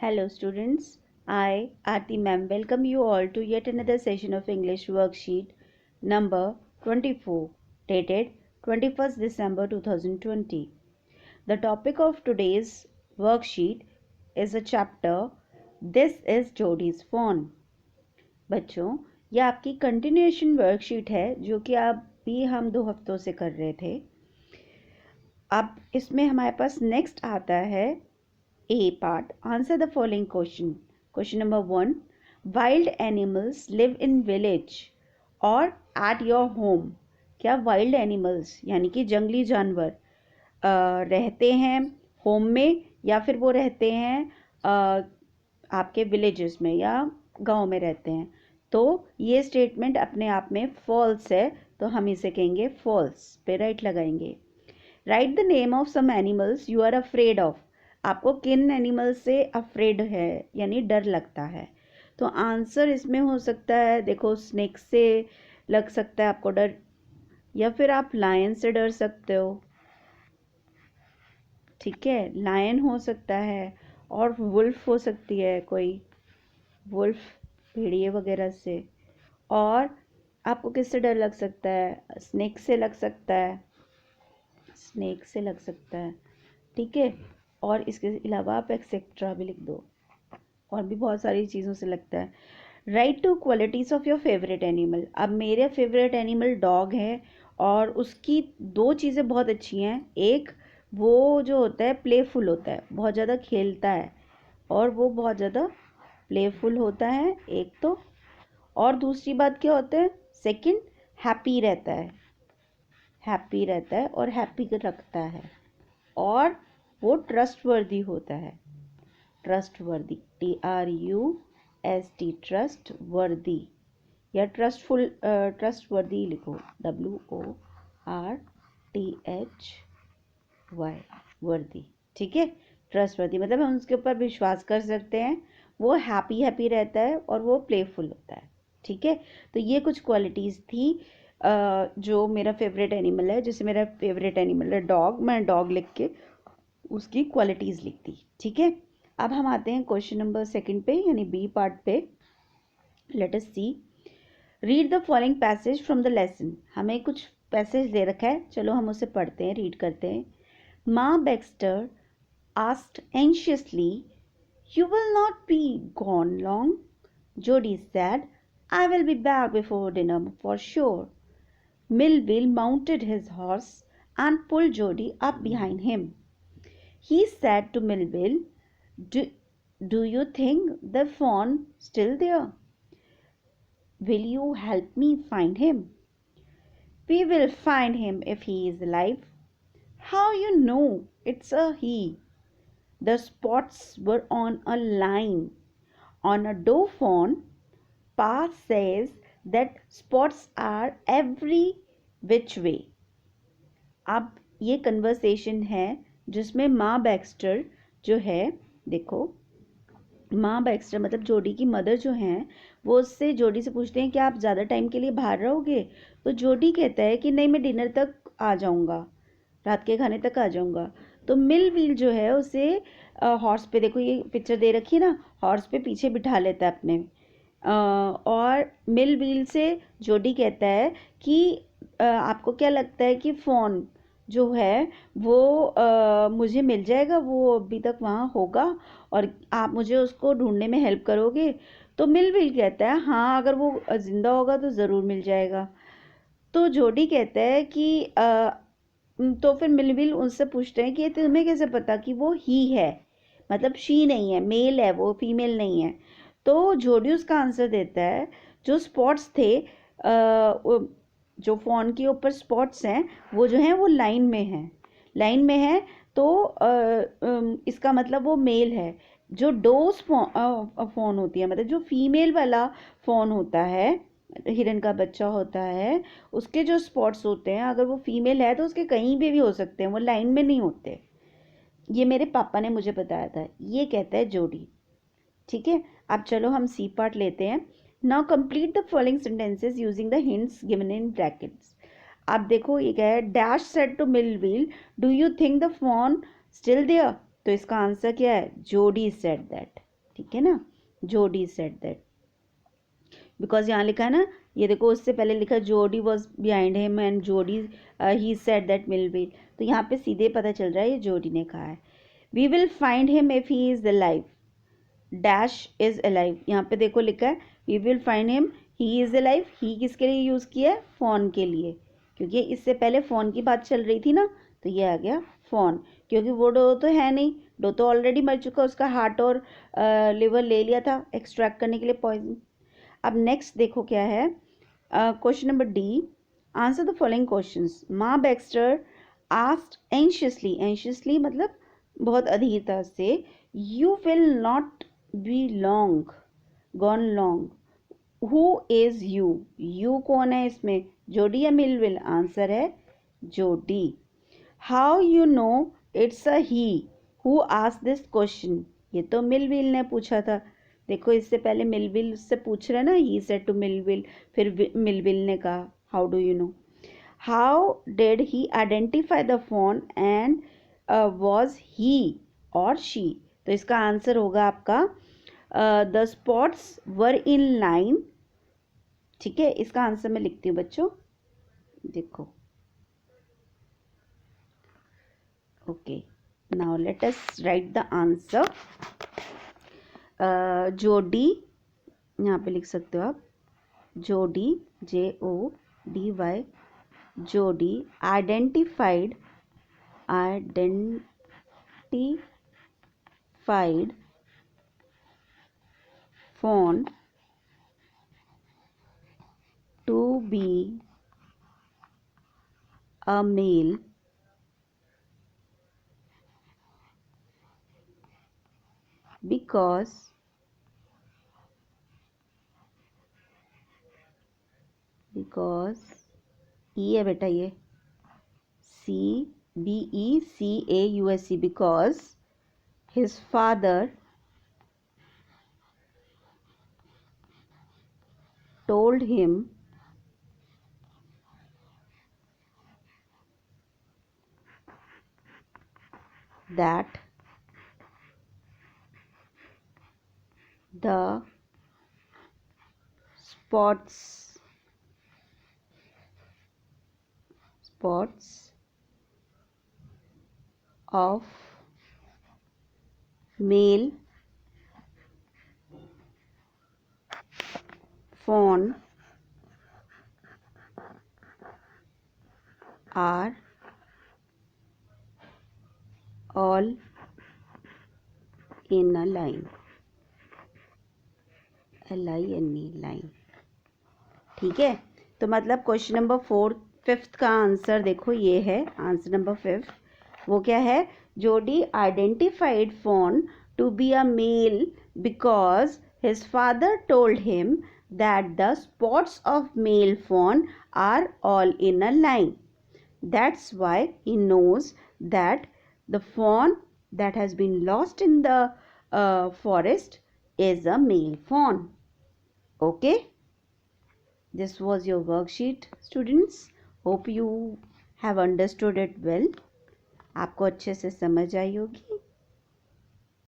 Hello students, I Aarti ma'am welcome you all to yet another session of English worksheet number 24 dated 21st December 2020. The topic of today's worksheet is a chapter This is Jodi's phone. बच्चों यह आपकी continuation worksheet है जो कि अभी हम 2 हफ्तों से कर रहे थे। अब इसमें हमारे पास नेक्स्ट आता है A part. Answer the following question. Question number 1. Wild animals live in village or at your home. क्या wild animals यानी कि जंगली जानवर रहते हैं होम में या फिर वो रहते हैं आपके विलेजेस में या गांव में रहते हैं? तो ये स्टेटमेंट अपने आप में फॉल्स है, तो हम इसे कहेंगे फॉल्स पे राइट लगाएंगे। Write the name of some animals you are afraid of. आपको किन एनिमल से अफ्रेड है यानी डर लगता है? तो आंसर इसमें हो सकता है, देखो स्नेक से लग सकता है आपको डर, या फिर आप लायन से डर सकते हो। ठीक है, लायन हो सकता है, और वुल्फ हो सकती है, कोई वुल्फ भेड़िए वगैरह से। और आपको किससे डर लग सकता है? स्नेक से लग सकता है, स्नेक से लग सकता है। ठीक है, और इसके अलावा आप एक्सेट्रा भी लिख दो, और भी बहुत सारी चीज़ों से लगता है। Write two qualities of your favourite animal. अब मेरे फेवरेट एनिमल डॉग है, और उसकी 2 चीज़ें बहुत अच्छी हैं। एक, वो जो होता है प्लेफुल होता है, बहुत ज़्यादा खेलता है, और वो बहुत ज़्यादा प्लेफुल होता है एक तो। और दूसरी बात क्या होता है? सेकंड, हैप्पी रहता है, हैप्पी रहता है और हैप्पी रखता है, और वो ट्रस्टवर्दी होता है। ट्रस्टवर्दी, TRUST, ट्रस्टवर्दी, या ट्रस्टफुल, ट्रस्टवर्दी लिखो, WORTHY, वर्दी। ठीक है, ट्रस्टवर्दी मतलब हम उसके ऊपर विश्वास कर सकते हैं, वो हैप्पी हैप्पी रहता है और वो प्लेफुल होता है। ठीक है, तो ये कुछ क्वालिटीज़ थी जो मेरा फेवरेट एनिमल है। जैसे मेरा फेवरेट एनिमल है डॉग, मैं डॉग लिख के उसकी क्वालिटीज़ लिखती। ठीक है, अब हम आते हैं क्वेश्चन नंबर 2 पे यानी बी पार्ट पे। Let us see, read the following passage from the lesson. हमें कुछ पैसेज दे रखा है, चलो हम उसे पढ़ते हैं, रीड करते हैं। माँ Baxter asked anxiously, "You will not be gone long?" Jody said, "I will be back before dinner for sure." Millville mounted his horse and pulled Jody up behind him. He said to Millville, Do you think the fawn still there? Will you help me find him? We will find him if he is alive. How you know it's a he? The spots were on a line. On a doe fawn, Pa says that spots are every which way. अब ये conversation है जिसमें माँ Baxter जो है, देखो माँ Baxter मतलब जोडी की मदर जो हैं, वो उससे जोडी से पूछते हैं कि आप ज़्यादा टाइम के लिए बाहर रहोगे? तो जोडी कहता है कि नहीं, मैं डिनर तक आ जाऊँगा, रात के खाने तक आ जाऊँगा। तो मिल व्हील जो है उसे हॉर्स पे, देखो ये पिक्चर दे रखी है ना, हॉर्स पे पीछे बिठा लेता है अपने। और मिल व्हील से जोडी कहता है कि आपको क्या लगता है कि फ़ोन जो है वो मुझे मिल जाएगा, वो अभी तक वहाँ होगा और आप मुझे उसको ढूंढने में हेल्प करोगे? तो मिलविल कहता है हाँ, अगर वो ज़िंदा होगा तो ज़रूर मिल जाएगा। तो जोडी कहता है कि तो फिर मिलविल उनसे पूछते हैं कि तुम्हें कैसे पता कि वो ही है, मतलब शी नहीं है, मेल है वो, फीमेल नहीं है। तो जोडी उसका आंसर देता है, जो स्पॉट्स थे, जो फॉन के ऊपर स्पॉट्स हैं वो जो हैं वो लाइन में हैं, लाइन में है, तो इसका मतलब वो मेल है। जो डोज फोन होती है, मतलब जो फीमेल वाला फोन होता है, हिरन का बच्चा होता है, उसके जो स्पॉट्स होते हैं, अगर वो फीमेल है तो उसके कहीं भी हो सकते हैं, वो लाइन में नहीं होते। ये मेरे पापा ने मुझे बताया था, ये कहता है जोडी। ठीक है, अब चलो हम सी पार्ट लेते हैं। Now complete the following sentences using the hints given in brackets. अब देखो ये क्या है, dash said to Milville, do you think the fawn still there? तो इसका आंसर क्या है? जोडी सेड दैट। ठीक है ना, जोडी सेड दैट, बिकॉज यहाँ लिखा है ना, ये देखो उससे पहले लिखा जोडी वॉज बिहाइंड हिम एंड जोडी ही सेड दैट मिलविल, तो यहाँ पे सीधे पता चल रहा है ये जोडी ने कहा है. We will find him if he is alive, dash is alive, यहाँ पे देखो लिखा है we will find him, he is alive, he किसके लिए यूज़ किया है, फ़ोन के लिए, क्योंकि इससे पहले फ़ोन की बात चल रही थी ना, तो ये आ गया फ़ोन, क्योंकि वो डो तो है नहीं, डो तो ऑलरेडी मर चुका, उसका हार्ट और लिवर ले लिया था एक्सट्रैक्ट करने के लिए पॉइजन. अब नेक्स्ट देखो क्या है, question number D, answer the following questions. माँ बैक्स्टर आस्क्ड एंशियसली, एंशियसली मतलब बहुत अधीरता से, you will not be long gone long, who is you, you कौन है इसमें, जोडी या मिलविल, आंसर है जोडी. How you know it's a he who asked this question, ये तो मिलविल ने पूछा था, देखो इससे पहले मिलविल से पूछ रहे ना, ही सेड टू मिलविल, फिर मिलविल ने कहा how do you know. How did he identify the phone and was he और शी, तो इसका आंसर होगा आपका the spots were in line. ठीक है, इसका आंसर मैं लिखती हूँ बच्चों, देखो. Okay, now let us right the answer. जोडी, यहाँ पे लिख सकते हो आप, जोडी, JODY, जोडी identified phone to be a male because E है बेटा, ये BECAUSE, because his father told him that the spots of male fawn are all in a line, LINE, line. ठीक है, तो मतलब क्वेश्चन नंबर 5th का answer देखो, ये है आंसर नंबर 5. वो क्या है, Jody identified fawn to be a male because his father told him that the spots of male fawn are all in a line. That's why he knows that the fawn that has been lost in the forest is a male fawn. Okay, this was your worksheet, students. Hope you have understood it well. आपको अच्छे से समझ आई होगी.